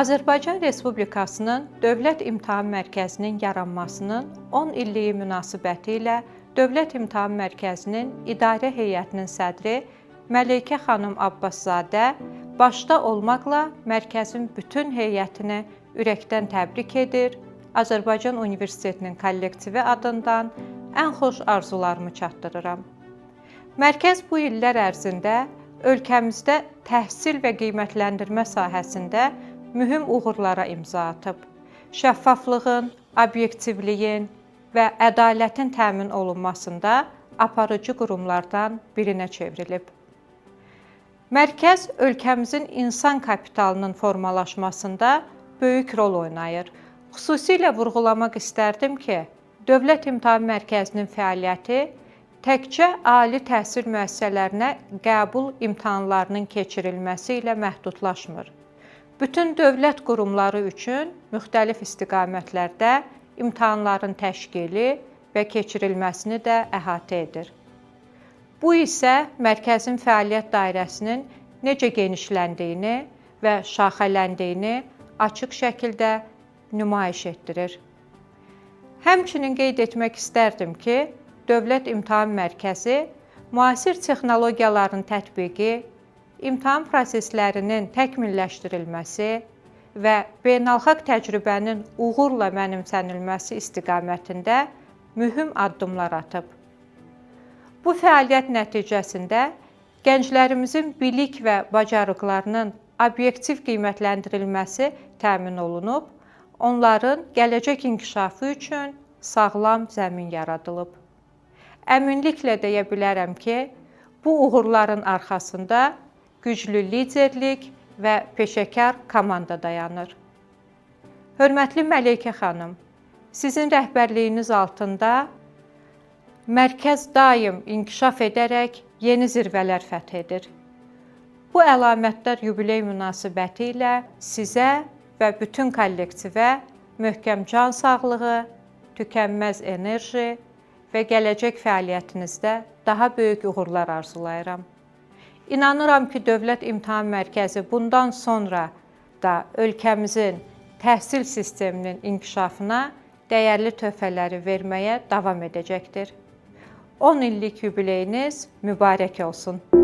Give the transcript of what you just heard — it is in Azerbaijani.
Azərbaycan Respublikasının Dövlət İmtahan Mərkəzinin yaranmasının 10 illiyi münasibətilə Dövlət İmtahan Mərkəzinin İdarə Heyətinin sədri Məleykə xanım Abbaszadə başda olmaqla mərkəzin bütün heyətini ürəkdən təbrik edir, Azərbaycan Universitetinin kollektivi adından ən xoş arzularımı çatdırıram. Mərkəz bu illər ərzində ölkəmizdə təhsil və qiymətləndirmə sahəsində mühüm uğurlara imza atıb. Şəffaflığın, obyektivliyin və ədalətin təmin olunmasında aparıcı qurumlardan birinə çevrilib. Mərkəz ölkəmizin insan kapitalının formalaşmasında böyük rol oynayır. Xüsusilə vurğulamaq istərdim ki, Dövlət İmtahan Mərkəzinin fəaliyyəti təkcə ali təhsil müəssisələrinə qəbul imtahanlarının keçirilməsi ilə məhdudlaşmır. Bütün dövlət qurumları üçün müxtəlif istiqamətlərdə imtahanların təşkili və keçirilməsini də əhatə edir. Bu isə mərkəzin fəaliyyət dairəsinin necə genişləndiyini və şaxələndiyini açıq şəkildə nümayiş etdirir. Həmçinin qeyd etmək istərdim ki, Dövlət İmtahan Mərkəzi müasir texnologiyaların tətbiqi, imtahan proseslərinin təkmilləşdirilməsi və beynəlxalq təcrübənin uğurla mənimsənilməsi istiqamətində mühüm addımlar atıb. Bu fəaliyyət nəticəsində gənclərimizin bilik və bacarıqlarının obyektiv qiymətləndirilməsi təmin olunub, onların gələcək inkişafı üçün sağlam zəmin yaradılıb. Əminliklə deyə bilərəm ki, bu uğurların arxasında güclü liderlik və peşəkar komanda dayanır. Hörmətli Məleykə xanım, sizin rəhbərliyiniz altında mərkəz daim inkişaf edərək yeni zirvələr fəth edir. Bu əlamətdar yubiley münasibətilə sizə və bütün kollektivə möhkəm can sağlığı, tükənməz enerji və gələcək fəaliyyətinizdə daha böyük uğurlar arzulayıram. İnanıram ki, Dövlət İmtahan Mərkəzi bundan sonra da ölkəmizin təhsil sisteminin inkişafına dəyərli töhfələri verməyə davam edəcəkdir. 10 illik yubileyiniz mübarək olsun.